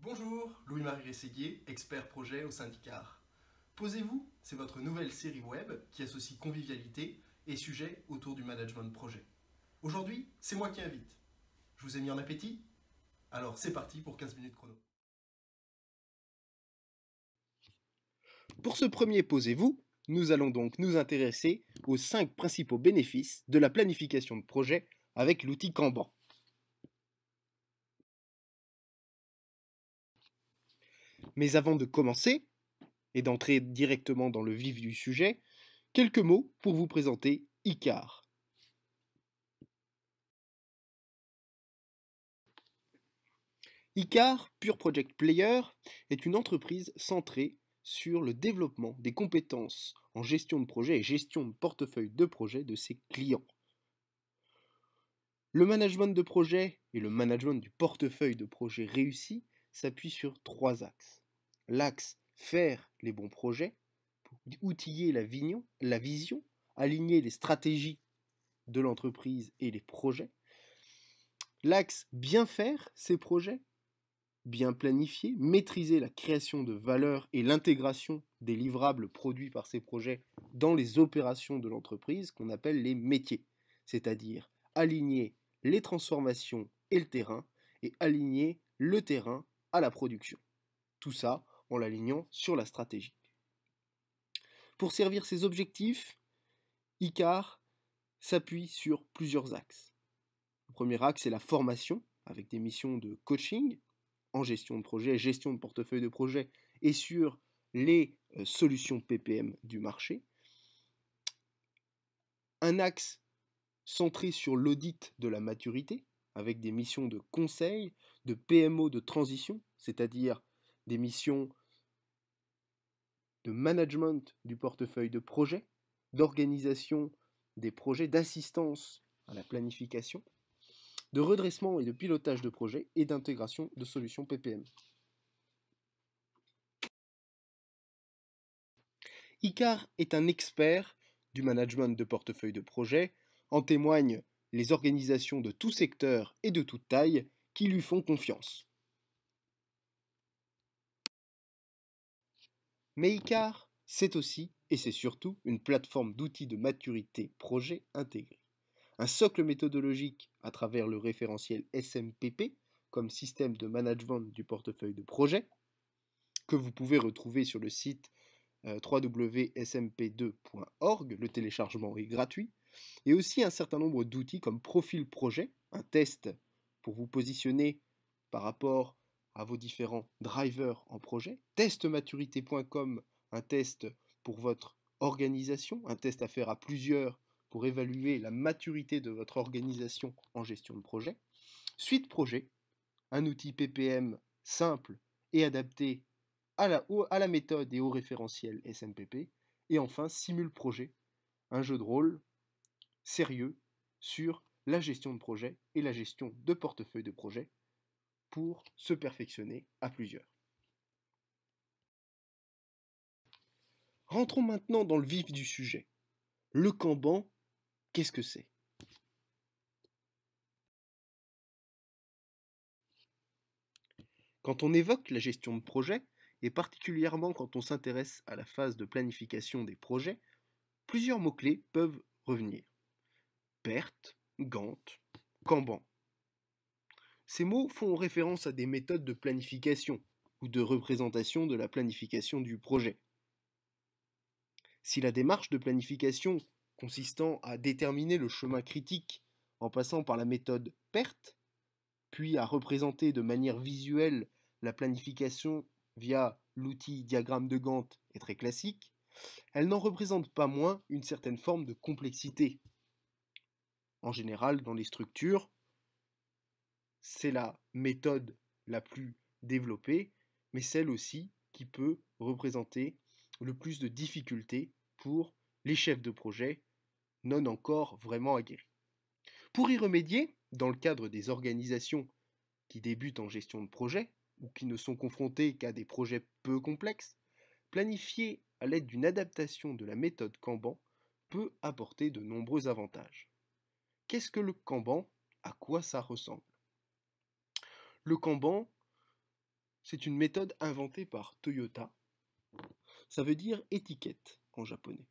Bonjour, Louis-Marie Rességuier, expert projet au syndicat. Posez-vous, c'est votre nouvelle série web qui associe convivialité et sujets autour du management de projet. Aujourd'hui, c'est moi qui invite. Je vous ai mis en appétit? Alors c'est parti pour 15 minutes chrono. Pour ce premier Posez-vous, nous allons donc nous intéresser aux 5 principaux bénéfices de la planification de projet avec l'outil Kanban. Mais avant de commencer, et d'entrer directement dans le vif du sujet, quelques mots pour vous présenter Icar. Icar, Pure Project Player, est une entreprise centrée sur le développement des compétences en gestion de projet et gestion de portefeuille de projet de ses clients. Le management de projet et le management du portefeuille de projet réussi s'appuient sur 3 axes. L'axe faire les bons projets, pour outiller la vision, aligner les stratégies de l'entreprise et les projets. L'axe bien faire ces projets, bien planifier, maîtriser la création de valeur et l'intégration des livrables produits par ces projets dans les opérations de l'entreprise qu'on appelle les métiers, c'est-à-dire aligner les transformations et le terrain et aligner le terrain à la production. Tout ça en l'alignant sur la stratégie. Pour servir ces objectifs, Icar s'appuie sur plusieurs axes. Le premier axe, c'est la formation, avec des missions de coaching en gestion de projet, gestion de portefeuille de projet et sur les solutions PPM du marché. Un axe centré sur l'audit de la maturité, avec des missions de conseil, de PMO de transition, c'est-à-dire des missions de management du portefeuille de projet, d'organisation des projets, d'assistance à la planification, de redressement et de pilotage de projets et d'intégration de solutions PPM. Icar est un expert du management de portefeuille de projet, en témoignent les organisations de tout secteur et de toute taille qui lui font confiance. Mais Icar, c'est aussi et c'est surtout une plateforme d'outils de maturité projet intégrés. Un socle méthodologique à travers le référentiel SMPP comme système de management du portefeuille de projet, que vous pouvez retrouver sur le site www.smp2.org, le téléchargement est gratuit, et aussi un certain nombre d'outils comme Profil Projet, un test pour vous positionner par rapport à vos différents drivers en projet, testmaturité.com, un test pour votre organisation, un test à faire à plusieurs pour évaluer la maturité de votre organisation en gestion de projet, Suite Projet, un outil PPM simple et adapté à la méthode et au référentiel SMPP, et enfin Simule Projet, un jeu de rôle sérieux sur la gestion de projet et la gestion de portefeuille de projet pour se perfectionner à plusieurs. Rentrons maintenant dans le vif du sujet. Le Kanban, qu'est-ce que c'est? Quand on évoque la gestion de projet, et particulièrement quand on s'intéresse à la phase de planification des projets, plusieurs mots-clés peuvent revenir. PERT, Gantt, Kanban. Ces mots font référence à des méthodes de planification ou de représentation de la planification du projet. Si la démarche de planification consistant à déterminer le chemin critique en passant par la méthode PERT, puis à représenter de manière visuelle la planification via l'outil diagramme de Gantt est très classique, elle n'en représente pas moins une certaine forme de complexité. En général, dans les structures, c'est la méthode la plus développée, mais celle aussi qui peut représenter le plus de difficultés pour les chefs de projet non encore vraiment aguerris. Pour y remédier, dans le cadre des organisations qui débutent en gestion de projet ou qui ne sont confrontées qu'à des projets peu complexes, planifier à l'aide d'une adaptation de la méthode Kanban peut apporter de nombreux avantages. Qu'est-ce que le Kanban? À quoi ça ressemble? Le Kanban c'est une méthode inventée par Toyota. Ça veut dire étiquette en japonais.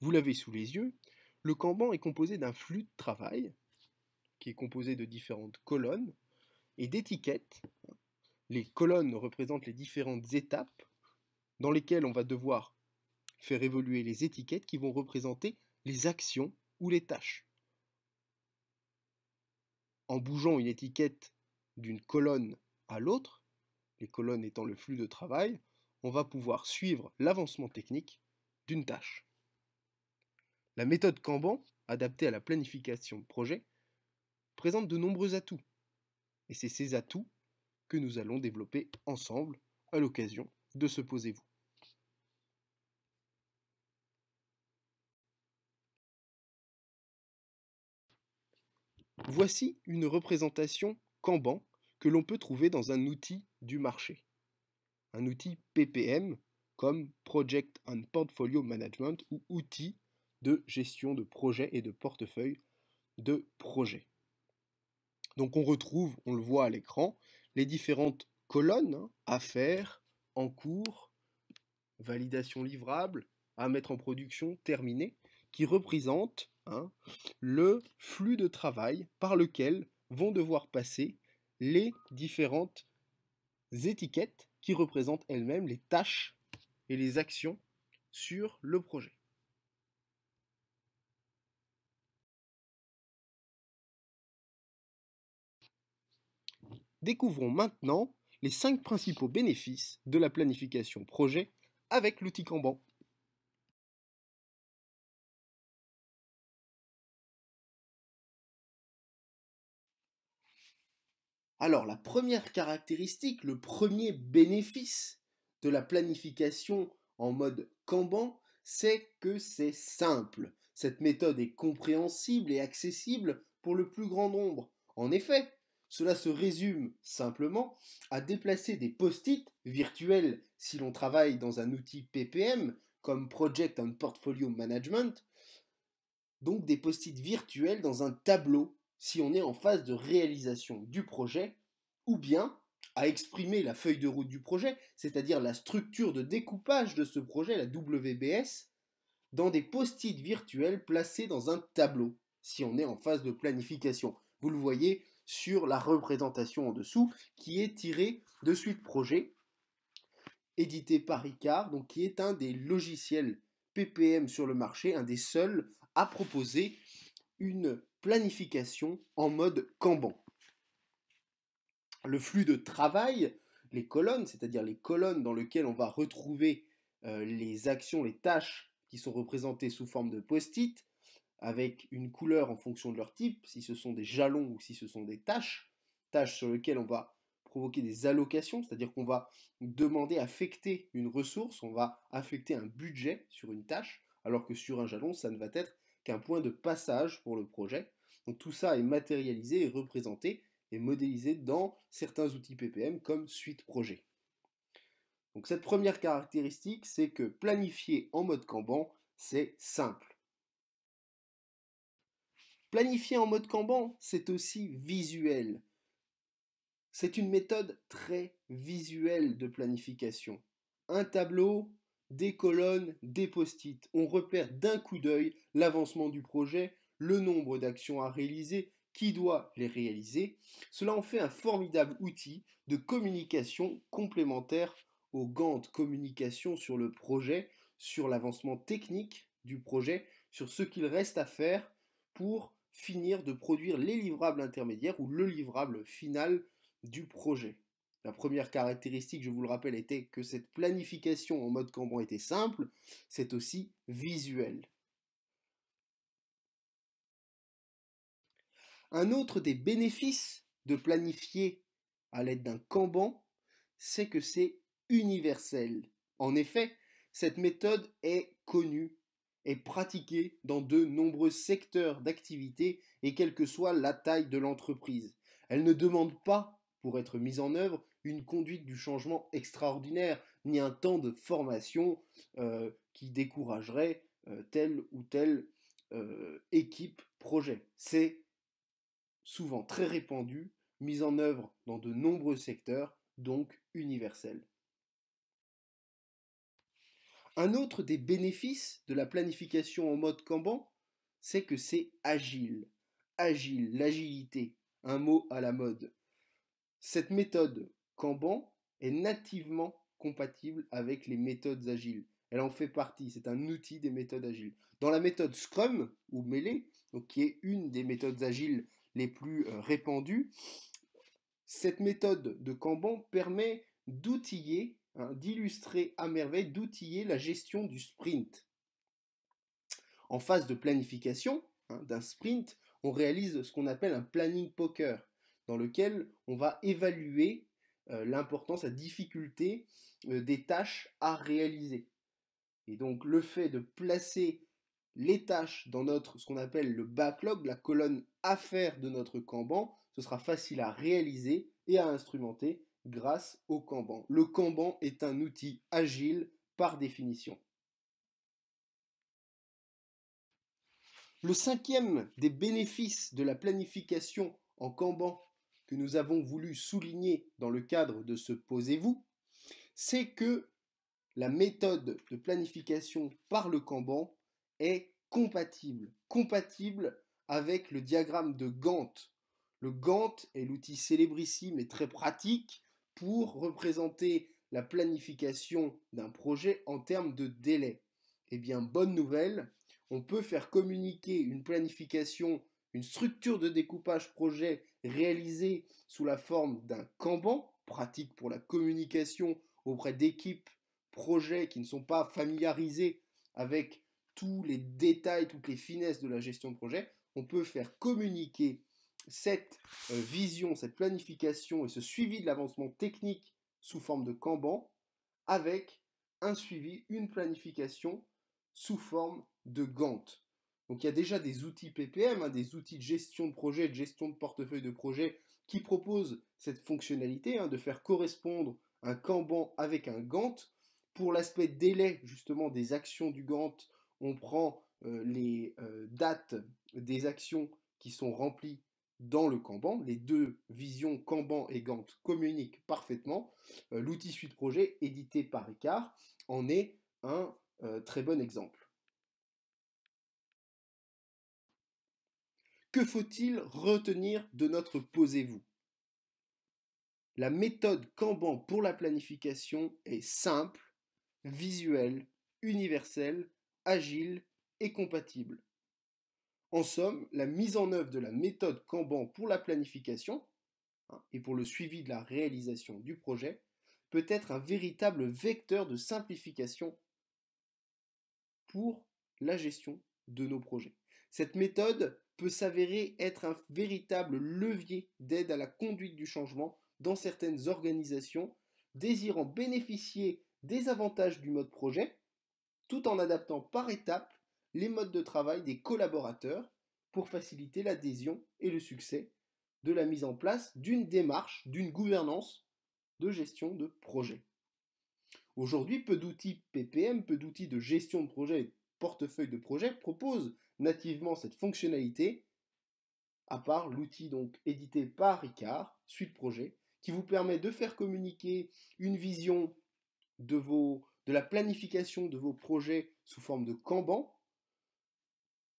Vous l'avez sous les yeux, le Kanban est composé d'un flux de travail qui est composé de différentes colonnes et d'étiquettes. Les colonnes représentent les différentes étapes dans lesquelles on va devoir faire évoluer les étiquettes qui vont représenter les actions ou les tâches. En bougeant une étiquette d'une colonne à l'autre, les colonnes étant le flux de travail, on va pouvoir suivre l'avancement technique d'une tâche. La méthode Kanban, adaptée à la planification de projet, présente de nombreux atouts. Et c'est ces atouts que nous allons développer ensemble à l'occasion de ce Posez-vous. Voici une représentation Kanban que l'on peut trouver dans un outil du marché. Un outil PPM comme Project and Portfolio Management ou outil de gestion de projet et de portefeuille de projet. Donc on retrouve, on le voit à l'écran, les différentes colonnes à faire, en cours, validation livrable, à mettre en production, terminé, qui représentent le flux de travail par lequel vont devoir passer les différentes étiquettes qui représentent elles-mêmes les tâches et les actions sur le projet. Découvrons maintenant les 5 principaux bénéfices de la planification projet avec l'outil Kanban. Alors, la première caractéristique, le premier bénéfice de la planification en mode Kanban, c'est que c'est simple. Cette méthode est compréhensible et accessible pour le plus grand nombre. En effet, cela se résume simplement à déplacer des post-it virtuels si l'on travaille dans un outil PPM comme Project and Portfolio Management, donc des post-it virtuels dans un tableau si on est en phase de réalisation du projet, ou bien à exprimer la feuille de route du projet, c'est-à-dire la structure de découpage de ce projet, la WBS, dans des post-it virtuels placés dans un tableau, si on est en phase de planification. Vous le voyez sur la représentation en dessous, qui est tirée de Suite Projet, édité par Ricard, donc qui est un des logiciels PPM sur le marché, un des seuls à proposer une planification en mode Kanban. Le flux de travail, les colonnes, c'est-à-dire les colonnes dans lesquelles on va retrouver les actions, les tâches qui sont représentées sous forme de post-it, avec une couleur en fonction de leur type, si ce sont des jalons ou si ce sont des tâches sur lesquelles on va provoquer des allocations, c'est-à-dire qu'on va demander affecter une ressource, on va affecter un budget sur une tâche, alors que sur un jalon, ça ne va être qu'un point de passage pour le projet. Donc tout ça est matérialisé et représenté et modélisé dans certains outils PPM comme Suite Projet. Donc cette première caractéristique, c'est que planifier en mode Kanban, c'est simple. Planifier en mode Kanban, c'est aussi visuel. C'est une méthode très visuelle de planification. Un tableau, des colonnes, des post-it. On repère d'un coup d'œil l'avancement du projet, le nombre d'actions à réaliser, qui doit les réaliser. Cela en fait un formidable outil de communication complémentaire aux gants de communication sur le projet, sur l'avancement technique du projet, sur ce qu'il reste à faire pour finir de produire les livrables intermédiaires ou le livrable final du projet. La première caractéristique, je vous le rappelle, était que cette planification en mode Kanban était simple, c'est aussi visuel. Un autre des bénéfices de planifier à l'aide d'un Kanban, c'est que c'est universel. En effet, cette méthode est connue est pratiquée dans de nombreux secteurs d'activité et quelle que soit la taille de l'entreprise. Elle ne demande pas, pour être mise en œuvre, une conduite du changement extraordinaire, ni un temps de formation qui découragerait telle ou telle équipe projet. C'est souvent très répandu, mise en œuvre dans de nombreux secteurs, donc universelle. Un autre des bénéfices de la planification en mode Kanban, c'est que c'est agile. Agile, l'agilité, un mot à la mode. Cette méthode Kanban est nativement compatible avec les méthodes agiles. Elle en fait partie, c'est un outil des méthodes agiles. Dans la méthode Scrum ou Melee, donc qui est une des méthodes agiles les plus répandues, cette méthode de Kanban permet d'outiller, d'illustrer à merveille, d'outiller la gestion du sprint. En phase de planification d'un sprint, on réalise ce qu'on appelle un planning poker, dans lequel on va évaluer l'importance, la difficulté des tâches à réaliser. Et donc le fait de placer les tâches dans ce qu'on appelle le backlog, la colonne à faire de notre Kanban, ce sera facile à réaliser et à instrumenter grâce au Kanban. Le Kanban est un outil agile par définition. Le cinquième des bénéfices de la planification en Kanban que nous avons voulu souligner dans le cadre de ce Posez-vous, c'est que la méthode de planification par le Kanban est compatible avec le diagramme de Gantt. Le Gantt est l'outil célébrissime et très pratique pour représenter la planification d'un projet en termes de délai. Eh bien, bonne nouvelle, on peut faire communiquer une planification, une structure de découpage projet réalisée sous la forme d'un Kanban, pratique pour la communication auprès d'équipes projets qui ne sont pas familiarisés avec tous les détails, toutes les finesses de la gestion de projet. On peut faire communiquer cette vision, cette planification et ce suivi de l'avancement technique sous forme de Kanban avec un suivi, une planification sous forme de Gantt. Donc il y a déjà des outils PPM, des outils de gestion de projet, de gestion de portefeuille de projet qui proposent cette fonctionnalité de faire correspondre un Kanban avec un Gantt. Pour l'aspect délai justement des actions du Gantt, on prend les dates des actions qui sont remplies dans le Kanban. Les deux visions Kanban et Gantt communiquent parfaitement. L'outil Suite Projet, édité par Ricard, en est un très bon exemple. Que faut-il retenir de notre Posez-vous ? La méthode Kanban pour la planification est simple, visuelle, universelle, agile et compatible. En somme, la mise en œuvre de la méthode Kanban pour la planification et pour le suivi de la réalisation du projet peut être un véritable vecteur de simplification pour la gestion de nos projets. Cette méthode peut s'avérer être un véritable levier d'aide à la conduite du changement dans certaines organisations désirant bénéficier des avantages du mode projet, tout en adaptant par étapes les modes de travail des collaborateurs pour faciliter l'adhésion et le succès de la mise en place d'une démarche, d'une gouvernance de gestion de projet. Aujourd'hui, peu d'outils PPM, peu d'outils de gestion de projet et portefeuille de projet proposent nativement cette fonctionnalité, à part l'outil donc édité par Ricard, Suite Projet, qui vous permet de faire communiquer une vision de la planification de vos projets sous forme de Kanban,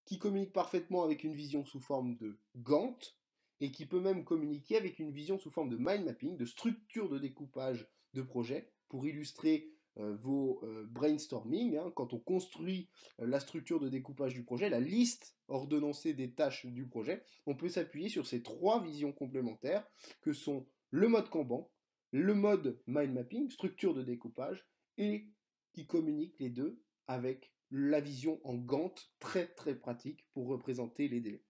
qui communique parfaitement avec une vision sous forme de Gantt, et qui peut même communiquer avec une vision sous forme de mind mapping, de structure de découpage de projet, pour illustrer vos brainstorming. Quand on construit la structure de découpage du projet, la liste ordonnancée des tâches du projet, on peut s'appuyer sur ces trois visions complémentaires que sont le mode Kanban, le mode mind mapping, structure de découpage, et qui communiquent les deux avec la vision en Gantt, très très pratique pour représenter les délais.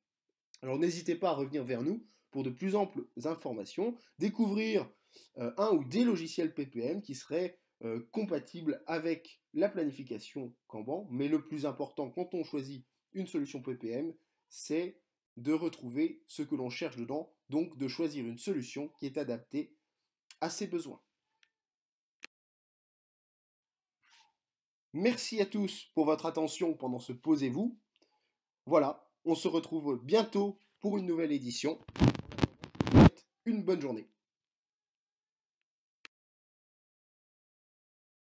Alors n'hésitez pas à revenir vers nous pour de plus amples informations, découvrir un ou des logiciels PPM qui seraient compatibles avec la planification Kanban, mais le plus important quand on choisit une solution PPM, c'est de retrouver ce que l'on cherche dedans, donc de choisir une solution qui est adaptée à ses besoins. Merci à tous pour votre attention pendant ce Posez-vous. Voilà, on se retrouve bientôt pour une nouvelle édition. Une bonne journée.